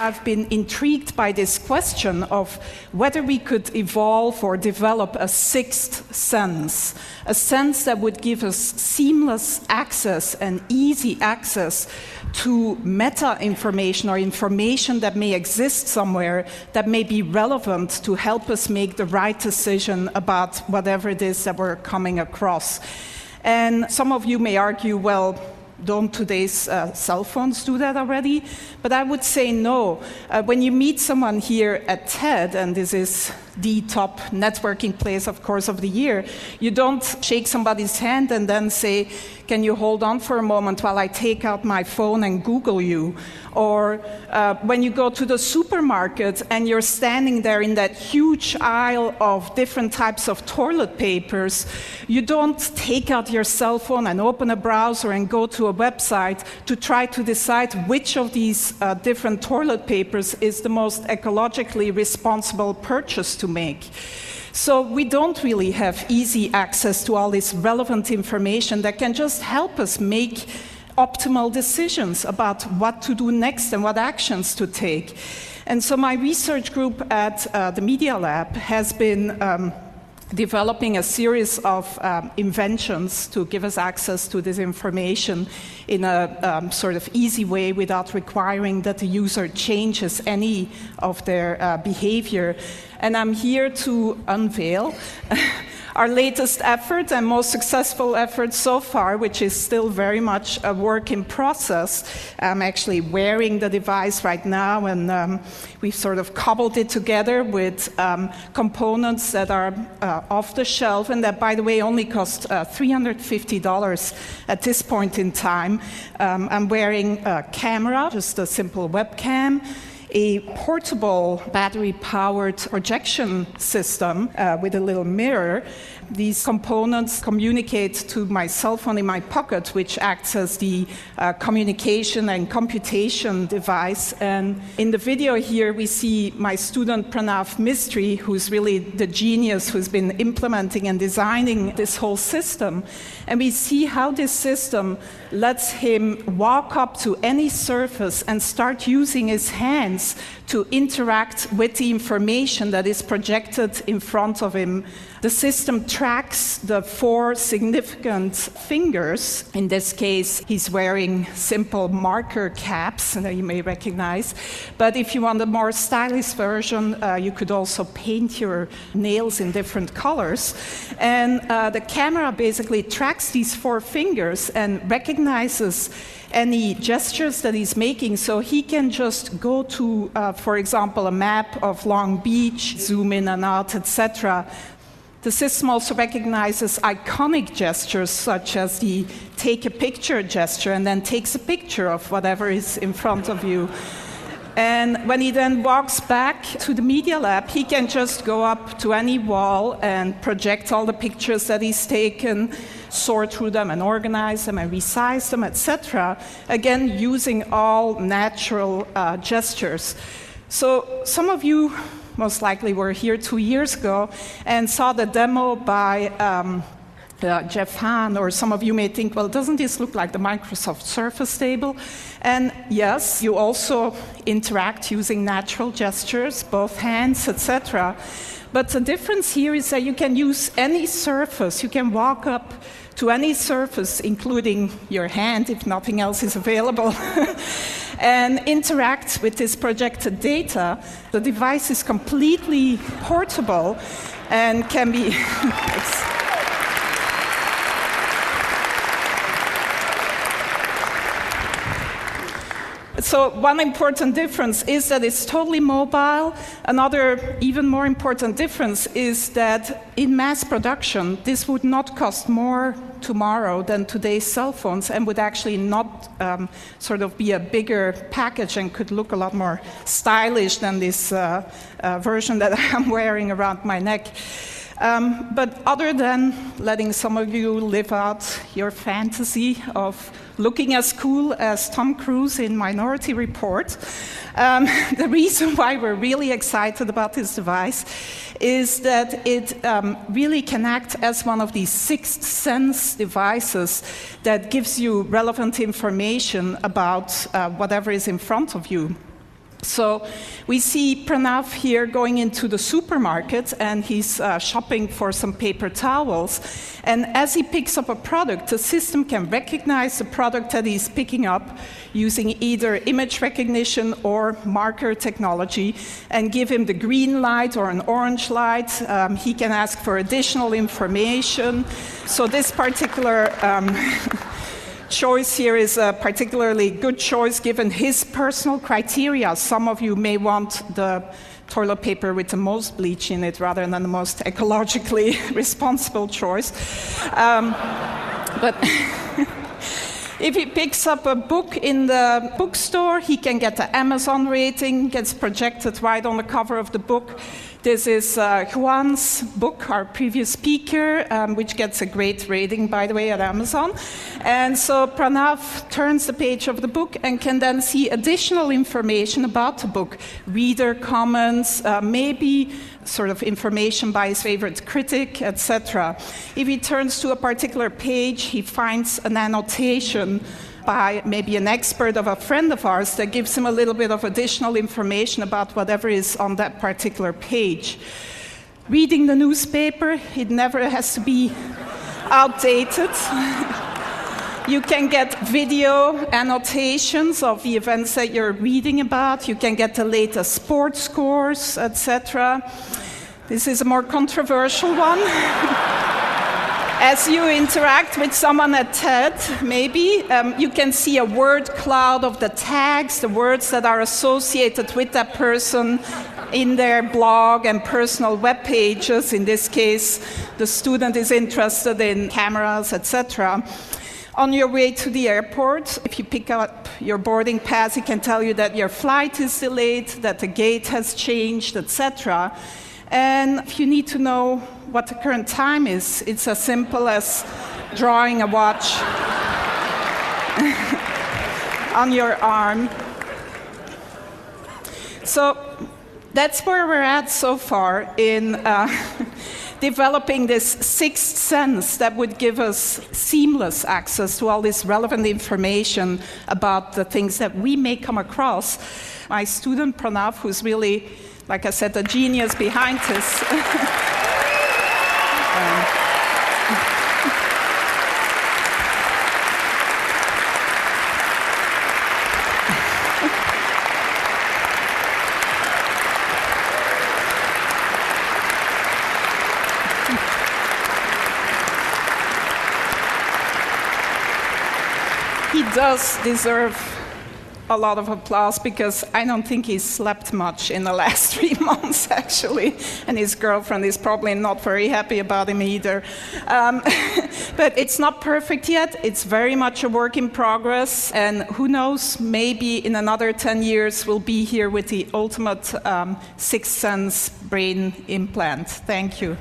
I've been intrigued by this question of whether we could evolve or develop a sixth sense, a sense that would give us seamless access and easy access to meta-information or information that may exist somewhere that may be relevant to help us make the right decision about whatever it is that we're coming across. And some of you may argue, well, don't today's cell phones do that already? But I would say no. When you meet someone here at TED, and this is the top networking place, of course, of the year, you don't shake somebody's hand and then say, can you hold on for a moment while I take out my phone and Google you? Or when you go to the supermarket and you're standing there in that huge aisle of different types of toilet papers, you don't take out your cell phone and open a browser and go to a website to try to decide which of these different toilet papers is the most ecologically responsible purchase to make. So we don't really have easy access to all this relevant information that can just help us make optimal decisions about what to do next and what actions to take. And so my research group at the Media Lab has been developing a series of inventions to give us access to this information in a sort of easy way without requiring that the user changes any of their behavior. And I'm here to unveil our latest effort and most successful effort so far, which is still very much a work in process. I'm actually wearing the device right now, and we've sort of cobbled it together with components that are off the shelf, and that, by the way, only cost $350 at this point in time. I'm wearing a camera, just a simple webcam, a portable battery-powered projection system with a little mirror. These components communicate to my cell phone in my pocket, which acts as the communication and computation device. And in the video here, we see my student Pranav Mistry, who's really the genius who's been implementing and designing this whole system. And we see how this system lets him walk up to any surface and start using his hands to interact with the information that is projected in front of him. The system tracks the 4 significant fingers. In this case, he's wearing simple marker caps that you may recognize. But if you want a more stylish version, you could also paint your nails in different colors. And the camera basically tracks these 4 fingers and recognizes any gestures that he's making, so he can just go to, for example, a map of Long Beach, zoom in and out, etc. The system also recognizes iconic gestures, such as the take a picture gesture, and then takes a picture of whatever is in front of you. And when he then walks back to the Media Lab, he can just go up to any wall and project all the pictures that he's taken, sort through them and organize them and resize them, etc. Again, using all natural gestures. So some of you most likely were here 2 years ago and saw the demo by Jeff Hahn, or some of you may think, well, doesn't this look like the Microsoft Surface table? And yes, you also interact using natural gestures, both hands, etc. But the difference here is that you can use any surface. You can walk up to any surface, including your hand, if nothing else is available, and interact with this projected data. The device is completely portable and can be... So one important difference is that it's totally mobile. Another even more important difference is that in mass production, this would not cost more tomorrow than today's cell phones, and would actually not sort of be a bigger package and could look a lot more stylish than this version that I'm wearing around my neck. But other than letting some of you live out your fantasy of looking as cool as Tom Cruise in Minority Report, the reason why we're really excited about this device is that it really can act as one of these sixth sense devices that gives you relevant information about whatever is in front of you. So we see Pranav here going into the supermarket, and he's shopping for some paper towels. And as he picks up a product, the system can recognize the product that he's picking up using either image recognition or marker technology and give him the green light or an orange light. He can ask for additional information. So this particular choice here is a particularly good choice given his personal criteria. Some of you may want the toilet paper with the most bleach in it rather than the most ecologically responsible choice. But if he picks up a book in the bookstore, he can get the Amazon rating, gets projected right on the cover of the book. This is Juan's book, our previous speaker, which gets a great rating, by the way, at Amazon. And so Pranav turns the page of the book and can then see additional information about the book, reader comments, maybe sort of information by his favorite critic, etc. If he turns to a particular page, he finds an annotation by maybe an expert of a friend of ours that gives him a little bit of additional information about whatever is on that particular page. Reading the newspaper, it never has to be outdated. You can get video annotations of the events that you're reading about. You can get the latest sports scores, etc. This is a more controversial one. As you interact with someone at TED, maybe, you can see a word cloud of the tags, the words that are associated with that person in their blog and personal web pages. In this case, the student is interested in cameras, etc. On your way to the airport, if you pick up your boarding pass, it can tell you that your flight is delayed, that the gate has changed, etc. And if you need to know what the current time is, it's as simple as drawing a watch on your arm. So that's where we're at so far in developing this sixth sense that would give us seamless access to all this relevant information about the things that we may come across. My student Pranav, who's really, like I said, the genius behind this. He does deserve a lot of applause because I don't think he's slept much in the last 3 months, actually. And his girlfriend is probably not very happy about him either. But it's not perfect yet. It's very much a work in progress. And who knows, maybe in another 10 years, we'll be here with the ultimate sixth sense brain implant. Thank you.